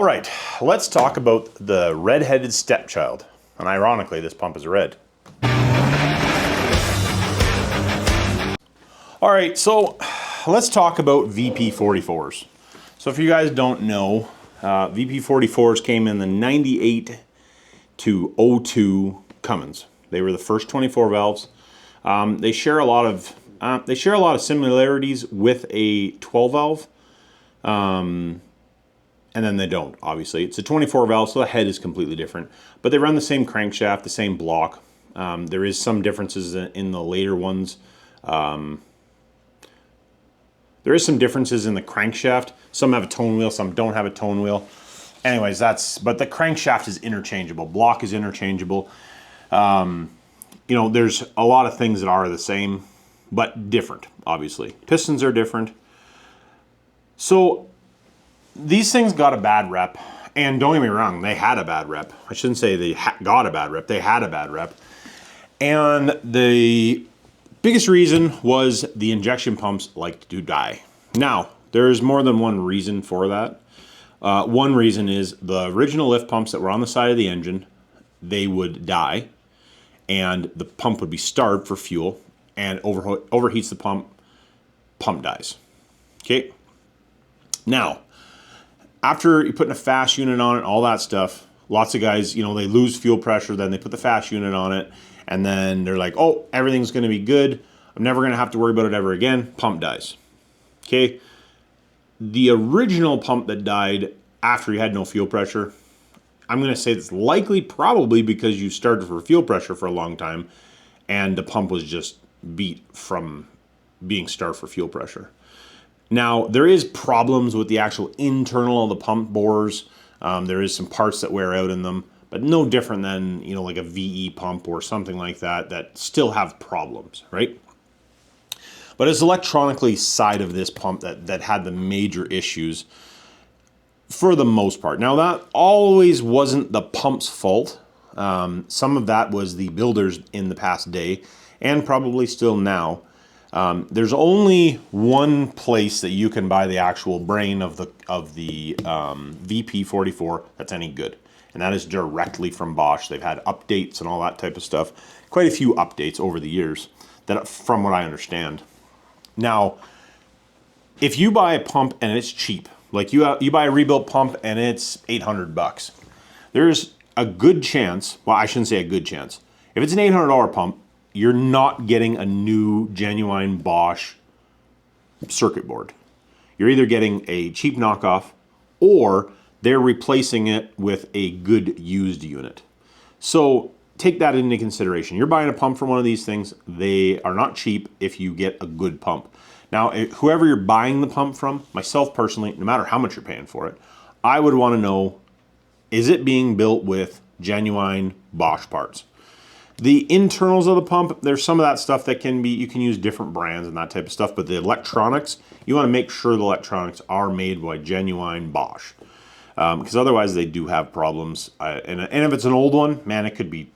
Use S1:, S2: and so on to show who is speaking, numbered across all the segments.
S1: All right, let's talk about the red-headed stepchild. And ironically, this pump is red. All right, so let's talk about VP44s. So if you guys don't know, VP44s came in the 98 to 02 Cummins. They were the first 24 valves. They share a lot of similarities with a 12 valve. And then they don't, obviously. It's a 24 valve, so the head is completely different. But they run the same crankshaft, the same block. There is some differences in the later ones. There is some differences in the crankshaft. Some have a tone wheel, some don't have a tone wheel. Anyways, but the crankshaft is interchangeable. Block is interchangeable. You know, there's a lot of things that are the same, but different, obviously. Pistons are different. So these things got a bad rep, and don't get me wrong, they had a bad rep. I shouldn't say they got a bad rep, they had a bad rep. And the biggest reason was the injection pumps like to die. Now, there's more than one reason for that. One reason is the original lift pumps that were on the side of the engine, they would die, and the pump would be starved for fuel, and overheats the pump dies. Okay? Now, after you put a fast unit on it, all that stuff, lots of guys, you know, they lose fuel pressure, then they put the fast unit on it, and then they're like, oh, everything's going to be good. I'm never going to have to worry about it ever again. Pump dies. Okay? The original pump that died after you had no fuel pressure, I'm going to say it's likely probably because you started for fuel pressure for a long time, and the pump was just beat from being starved for fuel pressure. Now, there is problems with the actual internal of the pump bores. There is some parts that wear out in them, but no different than, you know, like a VE pump or something like that still have problems, right? But it's electronically side of this pump that had the major issues for the most part. Now, that always wasn't the pump's fault. Some of that was the builders in the past day, and probably still now. There's only one place that you can buy the actual brain of the VP44 that's any good, and that is directly from Bosch. They've had updates and all that type of stuff. Quite a few updates over the years, that, from what I understand. Now, if you buy a pump and it's cheap, like you buy a rebuilt pump and it's $800, there's a good chance. Well, I shouldn't say a good chance. If it's an $800 pump, you're not getting a new genuine Bosch circuit board. You're either getting a cheap knockoff, or they're replacing it with a good used unit. So take that into consideration. You're buying a pump from one of these things. They are not cheap if you get a good pump. Now, whoever you're buying the pump from, myself personally, no matter how much you're paying for it, I would want to know, is it being built with genuine Bosch parts? The internals of the pump, there's some of that stuff that can be, you can use different brands and that type of stuff, but the electronics, you want to make sure the electronics are made by genuine Bosch. Because otherwise they do have problems. And if it's an old one, man, it could be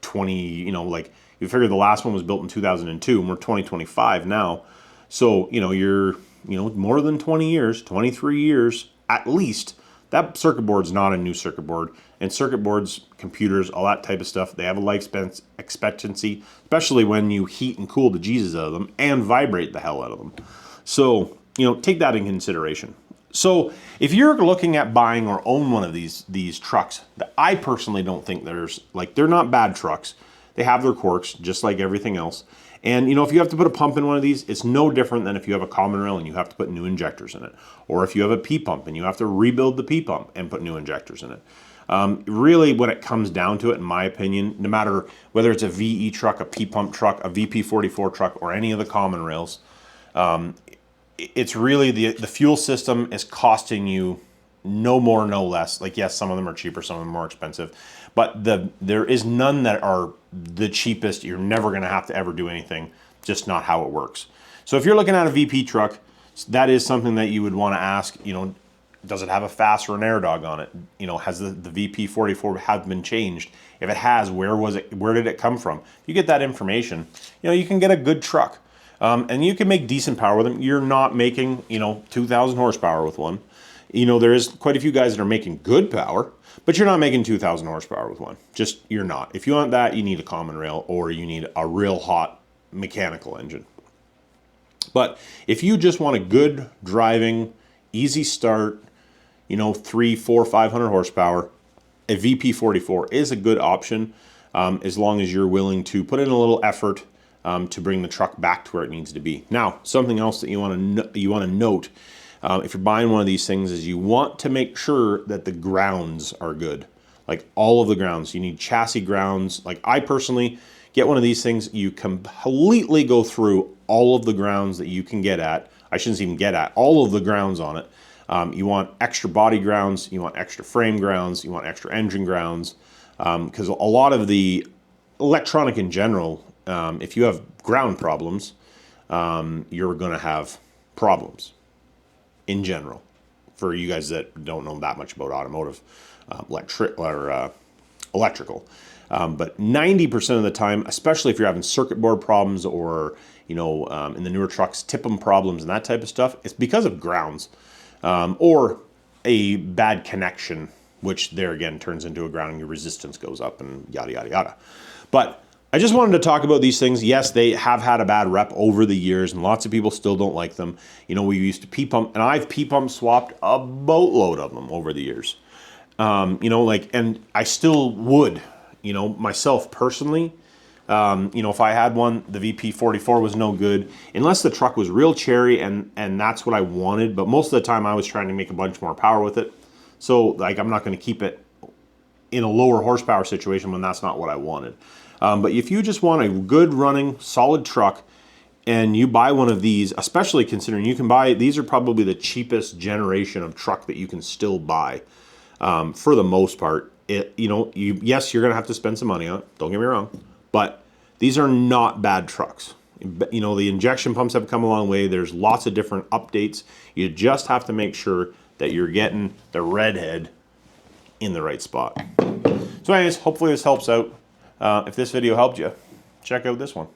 S1: 20, you know, like you figure the last one was built in 2002 and we're 2025 now. So, you know, you're, you know, more than 20 years, 23 years at least. That circuit board's not a new circuit board. And circuit boards, computers, all that type of stuff, they have a life expectancy, especially when you heat and cool the Jesus out of them and vibrate the hell out of them. So, you know, take that in consideration. So if you're looking at buying or own one of these trucks, I personally don't think they're not bad trucks. They have their quirks, just like everything else. And, you know, if you have to put a pump in one of these, it's no different than if you have a common rail and you have to put new injectors in it. Or if you have a P-pump and you have to rebuild the P-pump and put new injectors in it. Really, when it comes down to it, in my opinion, no matter whether it's a VE truck, a P-pump truck, a VP44 truck, or any of the common rails, it's really the fuel system is costing you no more, no less. Like, yes, some of them are cheaper, some of them are more expensive, but there is none that are the cheapest. You're never going to have to ever do anything, just not how it works. So if you're looking at a VP truck, that is something that you would want to ask, you know, does it have a FAST or an air dog on it? You know, has the VP44 have been changed? If it has, where did it come from? If you get that information, you know, you can get a good truck. And you can make decent power with them. You're not making, you know, 2,000 horsepower with one. You know, there is quite a few guys that are making good power, but you're not making 2,000 horsepower with one. Just, you're not. If you want that, you need a common rail, or you need a real hot mechanical engine. But if you just want a good driving, easy start, you know, 300, 400, 500 horsepower, a VP44 is a good option, as long as you're willing to put in a little effort to bring the truck back to where it needs to be. Now, something else that you want to note if you're buying one of these things is you want to make sure that the grounds are good. Like all of the grounds. You need chassis grounds. Like I personally get one of these things, you completely go through all of the grounds that you can get at. I shouldn't even get at all of the grounds on it. You want extra body grounds, you want extra frame grounds, you want extra engine grounds, because a lot of the electronic in general, if you have ground problems, you're going to have problems in general. For you guys that don't know that much about automotive, electrical. But 90% of the time, especially if you're having circuit board problems or, you know, in the newer trucks, tip-em problems and that type of stuff, it's because of grounds or a bad connection, which there again turns into a grounding, your resistance goes up and yada, yada, yada. But I just wanted to talk about these things. Yes, they have had a bad rep over the years, and lots of people still don't like them. You know, we used to P-pump, and I've P-pump swapped a boatload of them over the years. You know, like, and I still would, you know, myself personally, you know, if I had one, the VP44 was no good, unless the truck was real cherry and that's what I wanted. But most of the time I was trying to make a bunch more power with it. So like, I'm not going to keep it in a lower horsepower situation when that's not what I wanted. But if you just want a good running, solid truck, and you buy one of these, especially considering you can buy, these are probably the cheapest generation of truck that you can still buy. For the most part, you know, yes, you're going to have to spend some money on it. Don't get me wrong. But these are not bad trucks. You know, the injection pumps have come a long way. There's lots of different updates. You just have to make sure that you're getting the redhead in the right spot. So anyways, hopefully this helps out. If this video helped you, check out this one.